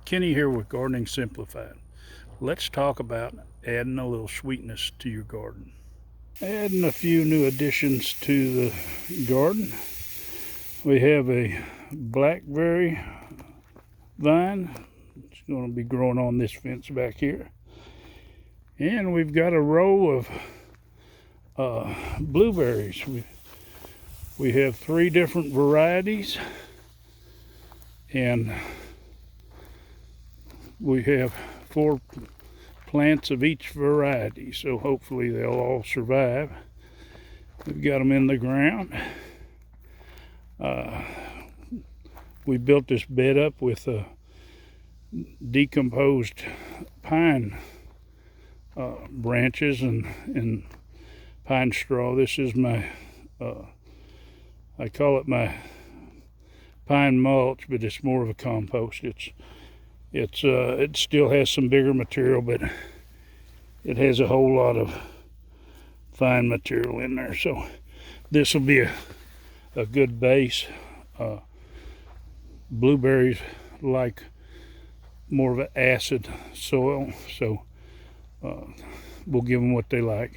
Kenny here with Gardening Simplified. Let's talk about adding a little sweetness to your garden. Adding a few new additions to the garden. We have a blackberry vine. It's going to be growing on this fence back here. And we've got a row of blueberries. We have 3 different varieties, and we have 4 plants of each variety, so hopefully they'll all survive. We've got them in the ground. We built this bed up with decomposed pine branches and pine straw. This is my I call it my pine mulch, but it's more of a compost. It still has some bigger material, but it has a whole lot of fine material in there. So this will be a good base. Blueberries like more of an acid soil, so we'll give them what they like.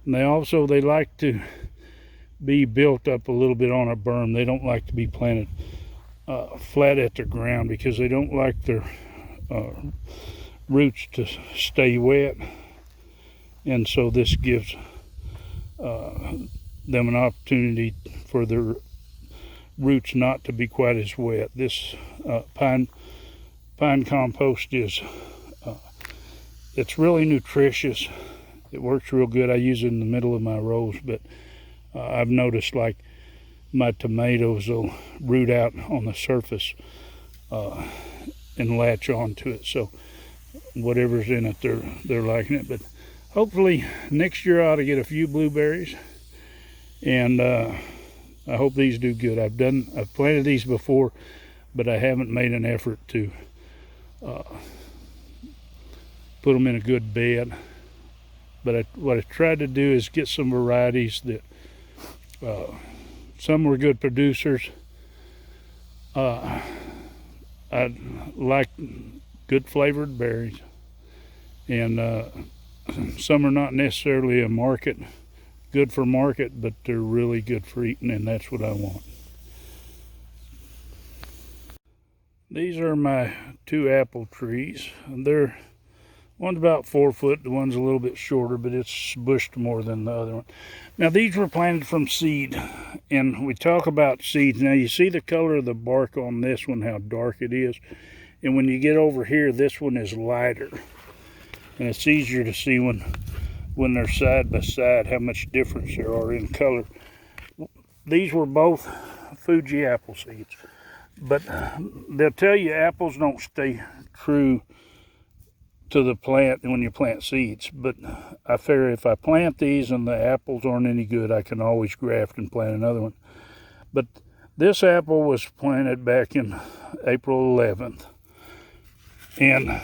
And they like to be built up a little bit on a berm. They don't like to be planted flat at the ground because they don't like their roots to stay wet, and so this gives them an opportunity for their roots not to be quite as wet. This pine compost is it's really nutritious. It works real good. I use it in the middle of my rows, but I've noticed like my tomatoes will root out on the surface and latch onto it. So whatever's in it, they're liking it. But hopefully next year I ought to get a few blueberries, and I hope these do good. I've planted these before, but I haven't made an effort to put them in a good bed. But what I tried to do is get some varieties that some were good producers. I like good flavored berries, and some are not necessarily good for market, but they're really good for eating, and that's what I want. These are my 2 apple trees, and one's about 4 foot, the one's a little bit shorter, but it's bushed more than the other one. Now these were planted from seed, and we talk about seeds. Now you see the color of the bark on this one, how dark it is, and when you get over here, this one is lighter, and it's easier to see when they're side by side how much difference there are in color. These were both Fuji apple seeds, but they'll tell you apples don't stay true to the plant when you plant seeds, but I figure if I plant these and the apples aren't any good, I can always graft and plant another one. But this apple was planted back in April 11th, and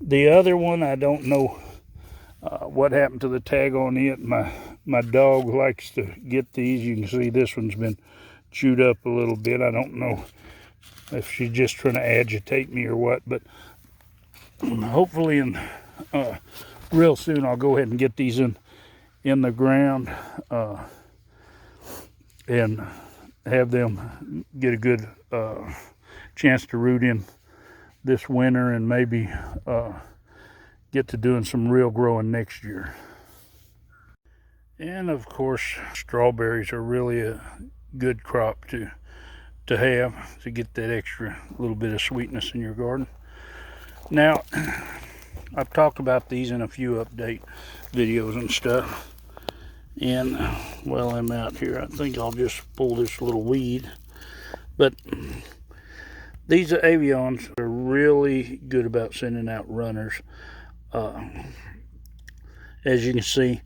the other one, I don't know what happened to the tag on it. My dog likes to get these. You can see this one's been chewed up a little bit. I don't know if she's just trying to agitate me or what, but hopefully real soon I'll go ahead and get these in the ground and have them get a good chance to root in this winter, and maybe get to doing some real growing next year. And of course, strawberries are really a good crop to have to get that extra little bit of sweetness in your garden. Now, I've talked about these in a few update videos and stuff, and while I'm out here, I think I'll just pull this little weed. But these Avions are really good about sending out runners. As you can see,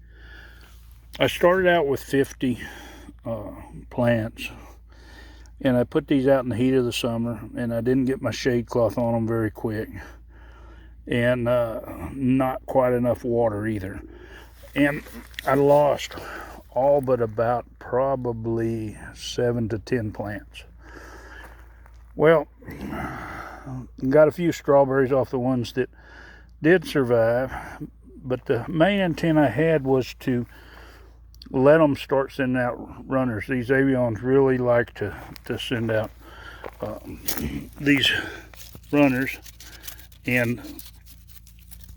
I started out with 50 plants, and I put these out in the heat of the summer, and I didn't get my shade cloth on them very quick, and not quite enough water either, and I lost all but about probably 7 to 10 plants. Well, got a few strawberries off the ones that did survive. But the main intent I had was to let them start sending out runners. These Avions really like to send out these runners, and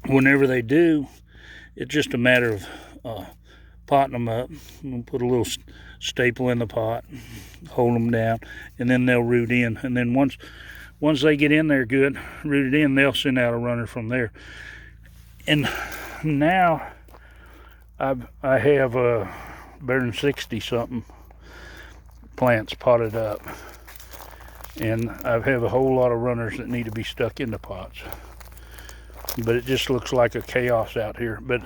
whenever they do, it's just a matter of potting them up. We'll put a little staple in the pot, hold them down, and then they'll root in. And then once they get in there good, rooted in, they'll send out a runner from there. And now I have better than 60 something plants potted up, and I have a whole lot of runners that need to be stuck into pots. But it just looks like a chaos out here. But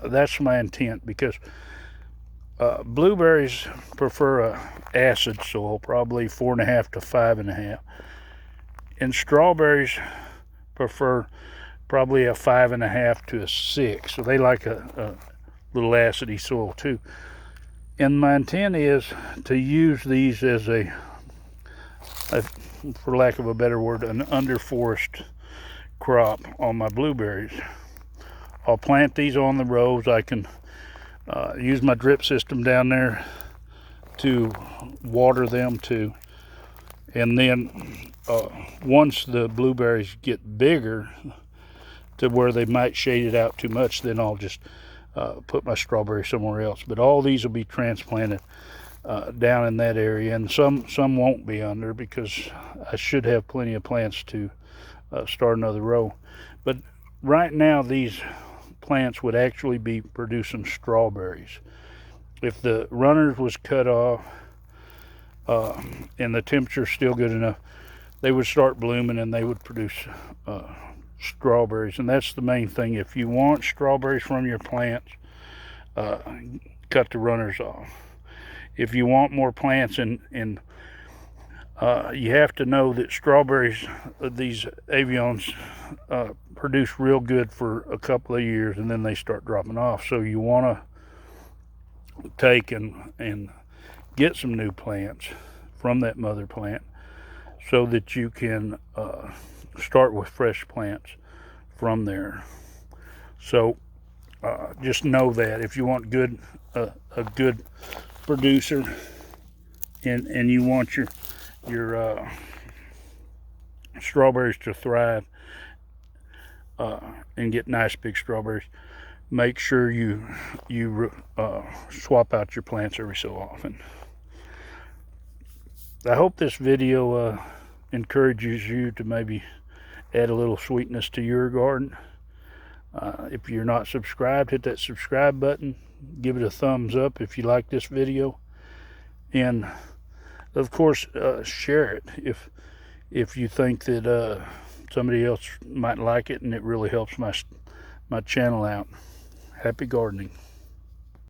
that's my intent, because blueberries prefer a acid soil, probably 4.5 to 5.5, and strawberries prefer probably a 5.5 to a 6. So they like a little acidy soil too. And my intent is to use these as a, for lack of a better word, an underforest crop on my blueberries. I'll plant these on the rows. I can use my drip system down there to water them too. And then once the blueberries get bigger to where they might shade it out too much, then I'll just put my strawberry somewhere else. But all these will be transplanted down in that area, and some won't be under, because I should have plenty of plants to start another row. But right now these plants would actually be producing strawberries. If the runners was cut off and the temperature's still good enough, they would start blooming and they would produce strawberries. And that's the main thing. If you want strawberries from your plants, cut the runners off. If you want more plants, and you have to know that strawberries, these Avions, produce real good for a couple of years, and then they start dropping off. So you want to take and get some new plants from that mother plant, so that you can start with fresh plants from there. So just know that if you want a good producer, and you want your strawberries to thrive and get nice big strawberries, make sure you swap out your plants every so often. I hope this video encourages you to maybe add a little sweetness to your garden. If you're not subscribed, hit that subscribe button. Give it a thumbs up if you like this video, and of course share it if you think that somebody else might like it and it really helps my channel out. Happy gardening.